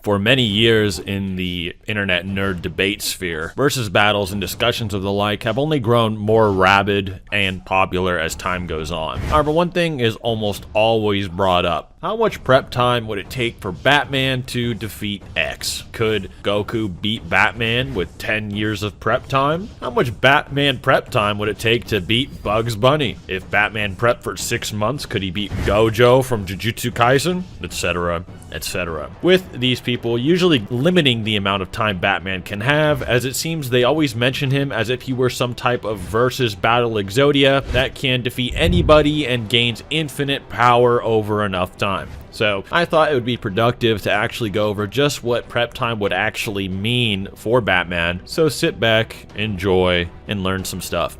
For many years in the internet nerd debate sphere, versus battles and discussions of the like have only grown more rabid and popular as time goes on. However, one thing is almost always brought up. How much prep time would it take for Batman to defeat X? Could Goku beat Batman with 10 years of prep time? How much Batman prep time would it take to beat Bugs Bunny? If Batman prepped for 6 months, could he beat Gojo from Jujutsu Kaisen? Etc. etc. With these people usually limiting the amount of time Batman can have, as it seems they always mention him as if he were some type of versus battle Exodia that can defeat anybody and gains infinite power over enough time. So I thought it would be productive to actually go over just what prep time would actually mean for Batman. So sit back, enjoy, and learn some stuff.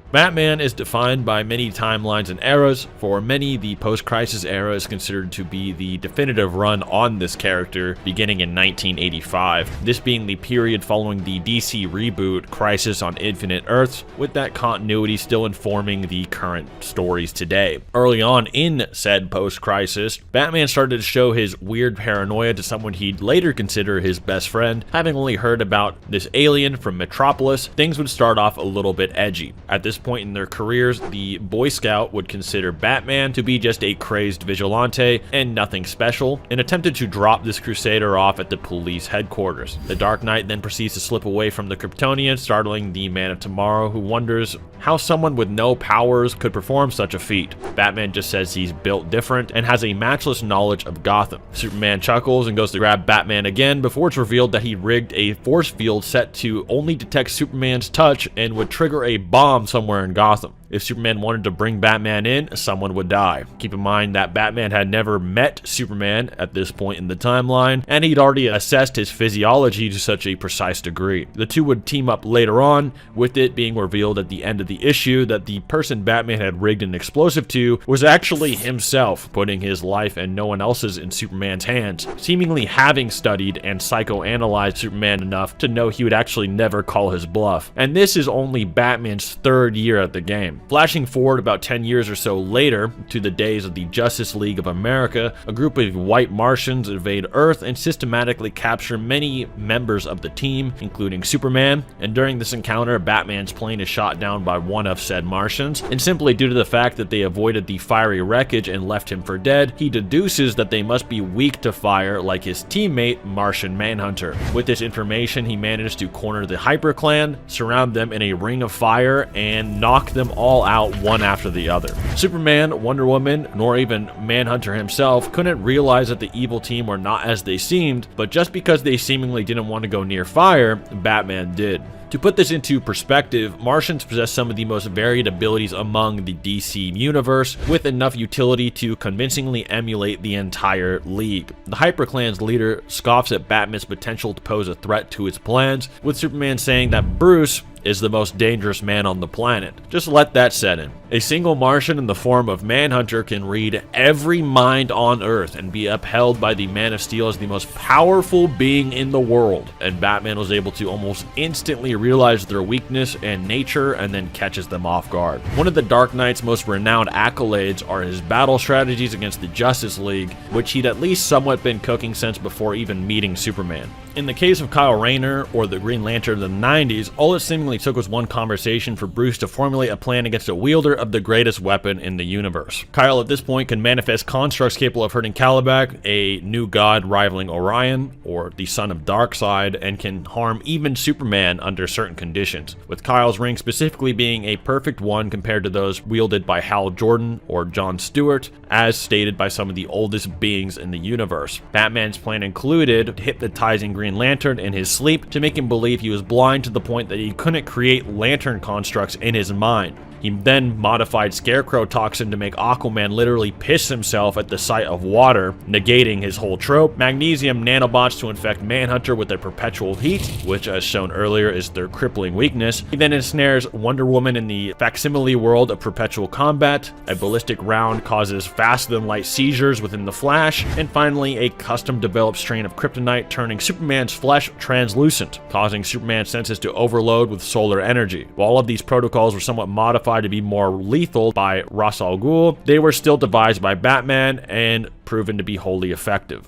Batman is defined by many timelines and eras. For many, the post-Crisis era is considered to be the definitive run on this character, beginning in 1985, this being the period following the DC reboot Crisis on Infinite Earths, with that continuity still informing the current stories today. Early on in said post-Crisis, Batman started to show his weird paranoia to someone he'd later consider his best friend. Having only heard about this alien from Metropolis, things would start off a little bit edgy. At this point in their careers, the Boy Scout would consider Batman to be just a crazed vigilante and nothing special, and attempted to drop this crusader off at the police headquarters. The Dark Knight then proceeds to slip away from the Kryptonian, startling the Man of Tomorrow, who wonders how someone with no powers could perform such a feat. Batman just says he's built different and has a matchless knowledge of Gotham. Superman chuckles and goes to grab Batman again before it's revealed that he rigged a force field set to only detect Superman's touch and would trigger a bomb somewhere in Gotham. If Superman wanted to bring Batman in, someone would die. Keep in mind that Batman had never met Superman at this point in the timeline, and he'd already assessed his physiology to such a precise degree. The two would team up later on, with it being revealed at the end of the issue that the person Batman had rigged an explosive to was actually himself, putting his life and no one else's in Superman's hands, seemingly having studied and psychoanalyzed Superman enough to know he would actually never call his bluff. And this is only Batman's third year at the game. Flashing forward about 10 years or so later to the days of the Justice League of America, a group of white Martians invade Earth and systematically capture many members of the team, including Superman, and during this encounter, Batman's plane is shot down by one of said Martians, and simply due to the fact that they avoided the fiery wreckage and left him for dead, he deduces that they must be weak to fire like his teammate, Martian Manhunter. With this information, he managed to corner the Hyper Clan, surround them in a ring of fire, and knock them all out one after the other. Superman, Wonder Woman, nor even Manhunter himself couldn't realize that the evil team were not as they seemed, but just because they seemingly didn't want to go near fire, Batman did. To put this into perspective, Martians possess some of the most varied abilities among the DC universe, with enough utility to convincingly emulate the entire League. The HyperClan's leader scoffs at Batman's potential to pose a threat to his plans, with Superman saying that Bruce is the most dangerous man on the planet. Just let that set in. A single Martian in the form of Manhunter can read every mind on Earth and be upheld by the Man of Steel as the most powerful being in the world, and Batman was able to almost instantly realize their weakness and nature and then catches them off guard. One of the Dark Knight's most renowned accolades are his battle strategies against the Justice League, which he'd at least somewhat been cooking since before even meeting Superman. In the case of Kyle Rayner, or the Green Lantern of the 90s, all it seemingly took was one conversation for Bruce to formulate a plan against a wielder of the greatest weapon in the universe. Kyle at this point can manifest constructs capable of hurting Kalibak, a new god rivaling Orion, or the son of Darkseid, and can harm even Superman under certain conditions, with Kyle's ring specifically being a perfect one compared to those wielded by Hal Jordan or John Stewart, as stated by some of the oldest beings in the universe. Batman's plan included hypnotizing Green Lantern in his sleep to make him believe he was blind to the point that he couldn't create lantern constructs in his mind. He then modified Scarecrow Toxin to make Aquaman literally piss himself at the sight of water, negating his whole trope. Magnesium nanobots to infect Manhunter with their perpetual heat, which as shown earlier is their crippling weakness. He then ensnares Wonder Woman in the facsimile world of perpetual combat. A ballistic round causes faster-than-light seizures within the Flash. And finally, a custom-developed strain of kryptonite turning Superman's flesh translucent, causing Superman's senses to overload with solar energy. While all of these protocols were somewhat modified to be more lethal by Ra's al Ghul, they were still devised by Batman and proven to be wholly effective.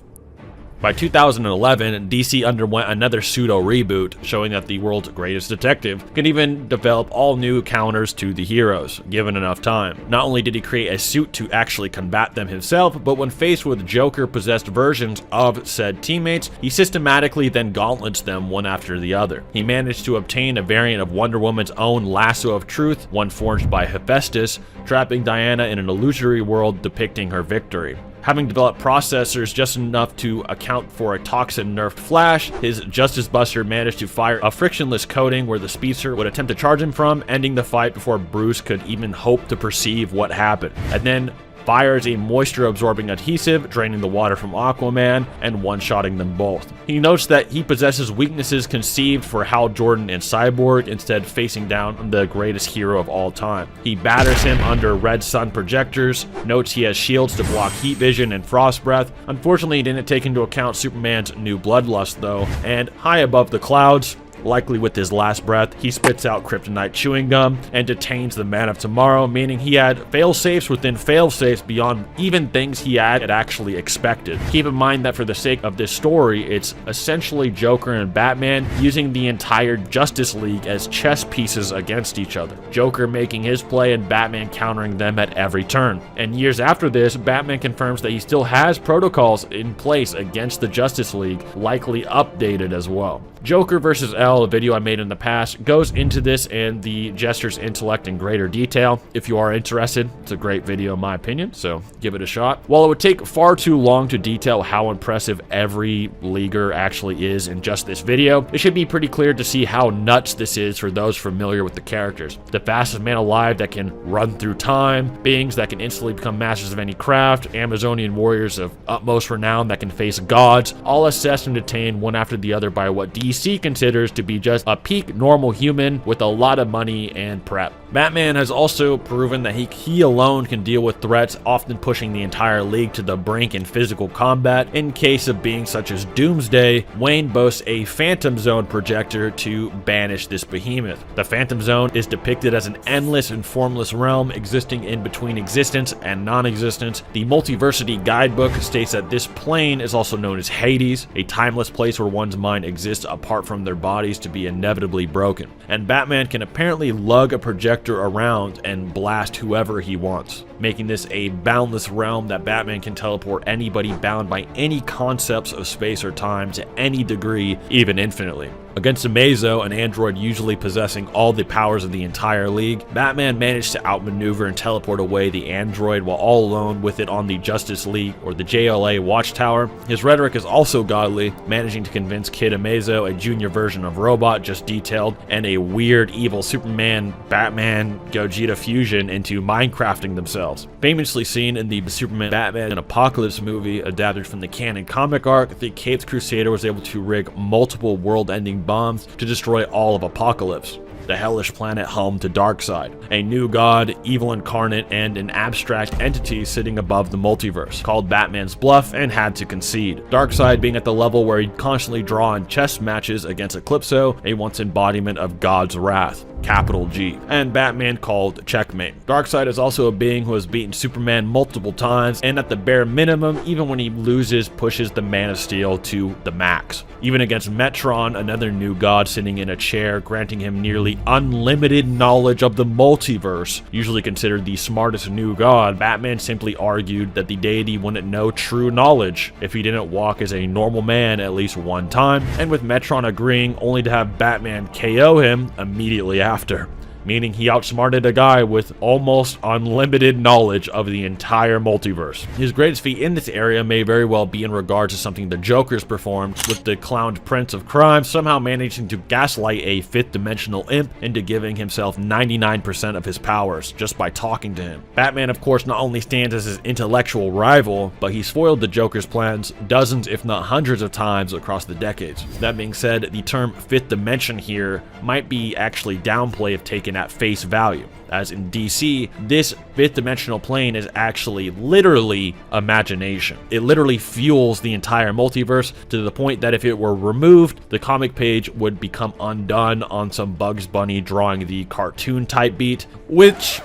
By 2011, DC underwent another pseudo-reboot, showing that the world's greatest detective can even develop all new counters to the heroes, given enough time. Not only did he create a suit to actually combat them himself, but when faced with Joker-possessed versions of said teammates, he systematically then gauntlets them one after the other. He managed to obtain a variant of Wonder Woman's own Lasso of Truth, one forged by Hephaestus, trapping Diana in an illusory world depicting her victory. Having developed processors just enough to account for a toxin-nerfed Flash, his Justice Buster managed to fire a frictionless coating where the speedster would attempt to charge him from, ending the fight before Bruce could even hope to perceive what happened. And then fires a moisture-absorbing adhesive, draining the water from Aquaman and one-shotting them both. He notes that he possesses weaknesses conceived for Hal Jordan and Cyborg, instead facing down the greatest hero of all time. He batters him under red sun projectors, notes he has shields to block heat vision and frost breath. Unfortunately, he didn't take into account Superman's new bloodlust though, and high above the clouds, likely with his last breath, he spits out kryptonite chewing gum and detains the Man of Tomorrow, meaning he had fail-safes within fail-safes beyond even things he had actually expected. Keep in mind that for the sake of this story, it's essentially Joker and Batman using the entire Justice League as chess pieces against each other. Joker making his play and Batman countering them at every turn. And years after this, Batman confirms that he still has protocols in place against the Justice League, likely updated as well. Joker vs. L, a video I made in the past, goes into this and the Jester's intellect in greater detail. If you are interested, it's a great video in my opinion, so give it a shot. While it would take far too long to detail how impressive every leaguer actually is in just this video, it should be pretty clear to see how nuts this is for those familiar with the characters. The fastest man alive that can run through time, beings that can instantly become masters of any craft, Amazonian warriors of utmost renown that can face gods, all assessed and detained one after the other by what DC considers to be just a peak normal human with a lot of money and prep. Batman has also proven that he alone can deal with threats, often pushing the entire league to the brink in physical combat. In case of beings such as Doomsday, Wayne boasts a Phantom Zone projector to banish this behemoth. The Phantom Zone is depicted as an endless and formless realm existing in between existence and non-existence. The Multiversity Guidebook states that this plane is also known as Hades, a timeless place where one's mind exists apart from their bodies to be inevitably broken. And Batman can apparently lug a projector around and blast whoever he wants, making this a boundless realm that Batman can teleport anybody bound by any concepts of space or time to any degree, even infinitely. Against Amazo, an android usually possessing all the powers of the entire league, Batman managed to outmaneuver and teleport away the android while all alone with it on the Justice League or the JLA watchtower. His rhetoric is also godly, managing to convince Kid Amazo, a junior version of Robot just detailed, and a weird evil Superman Batman Gogeta fusion into Minecrafting themselves. Famously seen in the Superman Batman and Apocalypse movie adapted from the canon comic arc, the Caped Crusader was able to rig multiple world-ending bombs to destroy all of Apocalypse, the hellish planet home to Darkseid, a new god, evil incarnate, and an abstract entity sitting above the multiverse, called Batman's bluff and had to concede. Darkseid being at the level where he'd constantly draw in chess matches against Eclipso, a once embodiment of God's wrath, capital G, and Batman called checkmate. Darkseid is also a being who has beaten Superman multiple times, and at the bare minimum, even when he loses, pushes the Man of Steel to the max. Even against Metron, another new god sitting in a chair, granting him nearly unlimited knowledge of the multiverse, usually considered the smartest new god, Batman simply argued that the deity wouldn't know true knowledge if he didn't walk as a normal man at least one time, and with Metron agreeing only to have Batman KO him immediately after, meaning he outsmarted a guy with almost unlimited knowledge of the entire multiverse. His greatest feat in this area may very well be in regards to something the Joker's performed, with the clowned Prince of Crime somehow managing to gaslight a fifth-dimensional imp into giving himself 99% of his powers just by talking to him. Batman, of course, not only stands as his intellectual rival, but he's foiled the Joker's plans dozens if not hundreds of times across the decades. That being said, the term fifth dimension here might be actually downplayed if taken at face value, as in DC, this fifth dimensional plane is actually literally imagination. It literally fuels the entire multiverse to the point that if it were removed, the comic page would become undone on some Bugs Bunny drawing the cartoon type beat, which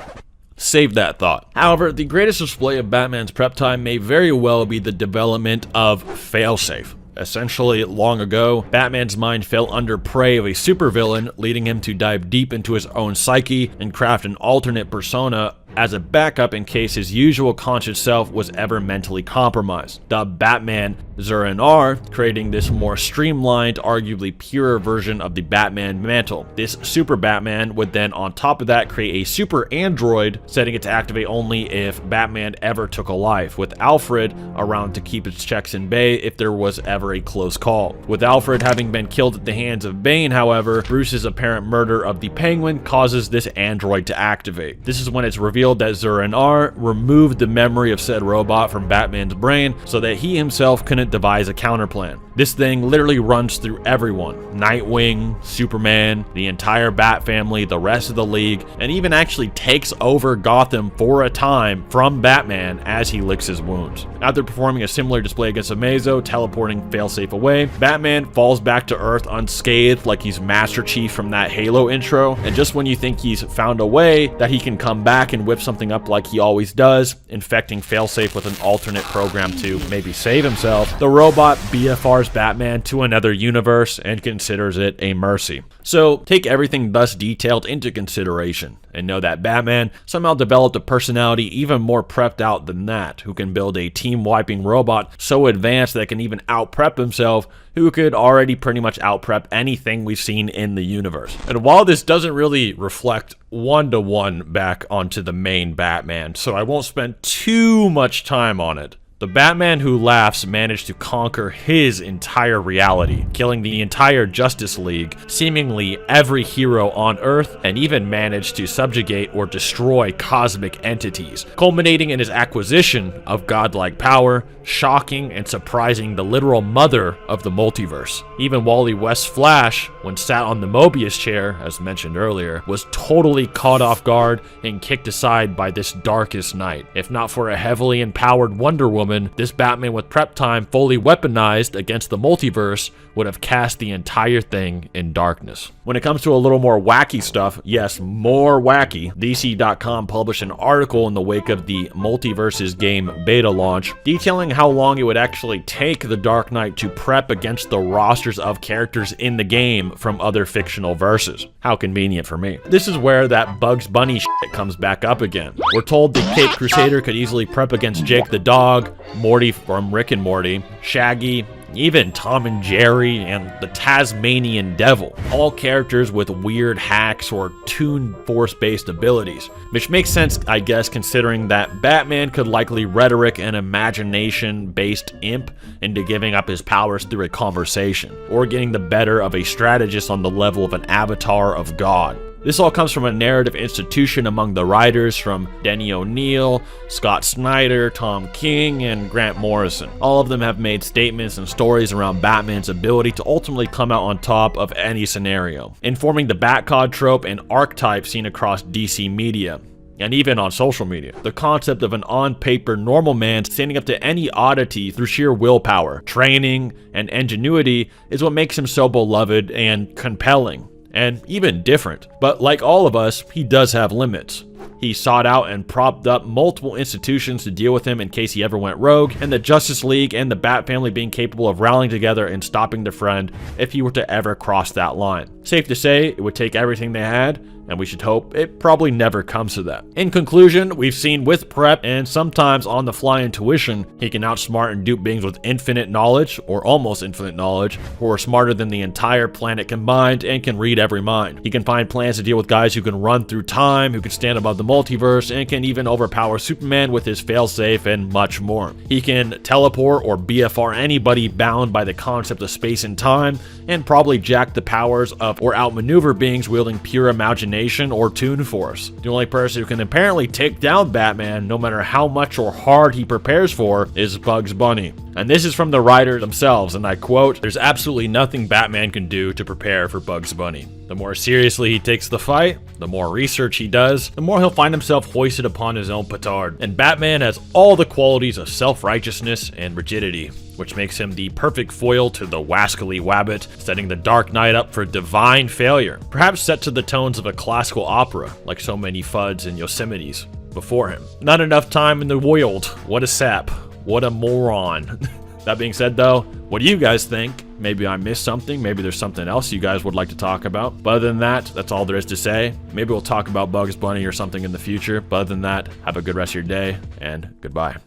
save that thought. However, the greatest display of Batman's prep time may very well be the development of Failsafe. Essentially, long ago, Batman's mind fell under prey of a supervillain, leading him to dive deep into his own psyche and craft an alternate persona as a backup in case his usual conscious self was ever mentally compromised. Dubbed Batman Zur-En-Arrh, creating this more streamlined, arguably purer version of the Batman mantle. This super Batman would then on top of that create a super android, setting it to activate only if Batman ever took a life, with Alfred around to keep its checks in bay if there was ever a close call. With Alfred having been killed at the hands of Bane, however, Bruce's apparent murder of the Penguin causes this android to activate. This is when it's revealed that Zur-En-Arrh removed the memory of said robot from Batman's brain so that he himself couldn't devise a counterplan. This thing literally runs through everyone: Nightwing, Superman, the entire Bat family, the rest of the League, and even actually takes over Gotham for a time from Batman as he licks his wounds. After performing a similar display against Amazo, teleporting Failsafe away, Batman falls back to Earth unscathed like he's Master Chief from that Halo intro, and just when you think he's found a way that he can come back and whip something up like he always does, infecting Failsafe with an alternate program to maybe save himself, the robot BFRs Batman to another universe and considers it a mercy. So take everything thus detailed into consideration and know that Batman somehow developed a personality even more prepped out than that, who can build a team-wiping robot so advanced that it can even out-prep himself, who could already pretty much out-prep anything we've seen in the universe. And while this doesn't really reflect one-to-one back onto the main Batman, so I won't spend too much time on it, the Batman who laughs managed to conquer his entire reality, killing the entire Justice League, seemingly every hero on Earth, and even managed to subjugate or destroy cosmic entities, culminating in his acquisition of godlike power, shocking and surprising the literal mother of the multiverse. Even Wally West's Flash, when sat on the Mobius chair, as mentioned earlier, was totally caught off guard and kicked aside by this darkest night. If not for a heavily empowered Wonder Woman, this Batman with prep time fully weaponized against the multiverse would have cast the entire thing in darkness. When it comes to a little more wacky stuff, yes, more wacky, DC.com published an article in the wake of the Multiverses game beta launch, detailing how long it would actually take the Dark Knight to prep against the rosters of characters in the game from other fictional verses. How convenient for me. This is where that Bugs Bunny shit comes back up again. We're told the Cape Crusader could easily prep against Jake the Dog, Morty from Rick and Morty, Shaggy, even Tom and Jerry, and the Tasmanian Devil, all characters with weird hacks or Toon Force-based abilities, which makes sense, I guess, considering that Batman could likely rhetoric and imagination-based imp into giving up his powers through a conversation, or getting the better of a strategist on the level of an avatar of God. This all comes from a narrative institution among the writers from Denny O'Neil, Scott Snyder, Tom King, and Grant Morrison. All of them have made statements and stories around Batman's ability to ultimately come out on top of any scenario, informing the Batcod trope and archetype seen across DC media, and even on social media. The concept of an on-paper normal man standing up to any oddity through sheer willpower, training, and ingenuity is what makes him so beloved and compelling, and even different. But like all of us, he does have limits. He sought out and propped up multiple institutions to deal with him in case he ever went rogue, and the Justice League and the Bat family being capable of rallying together and stopping their friend if he were to ever cross that line. Safe to say, it would take everything they had, and we should hope it probably never comes to that. In conclusion, we've seen with prep and sometimes on the fly intuition, he can outsmart and dupe beings with infinite knowledge, or almost infinite knowledge, who are smarter than the entire planet combined and can read every mind. He can find plans to deal with guys who can run through time, who can stand above the multiverse, and can even overpower Superman with his failsafe and much more. He can teleport or BFR anybody bound by the concept of space and time, and probably jack the powers of or outmaneuver beings wielding pure imagination or Toon Force. The only person who can apparently take down Batman, no matter how much or hard he prepares for, is Bugs Bunny. And this is from the writers themselves, and I quote, "There's absolutely nothing Batman can do to prepare for Bugs Bunny. The more seriously he takes the fight, the more research he does, the more he'll find himself hoisted upon his own petard. And Batman has all the qualities of self-righteousness and rigidity, which makes him the perfect foil to the wascally Wabbit, setting the Dark Knight up for divine failure, perhaps set to the tones of a classical opera, like so many Fuds and Yosemites before him. Not enough time in the world. What a sap. What a moron." That being said, though, what do you guys think? Maybe I missed something. Maybe there's something else you guys would like to talk about. But other than that, that's all there is to say. Maybe we'll talk about Bugs Bunny or something in the future. But other than that, have a good rest of your day, and goodbye.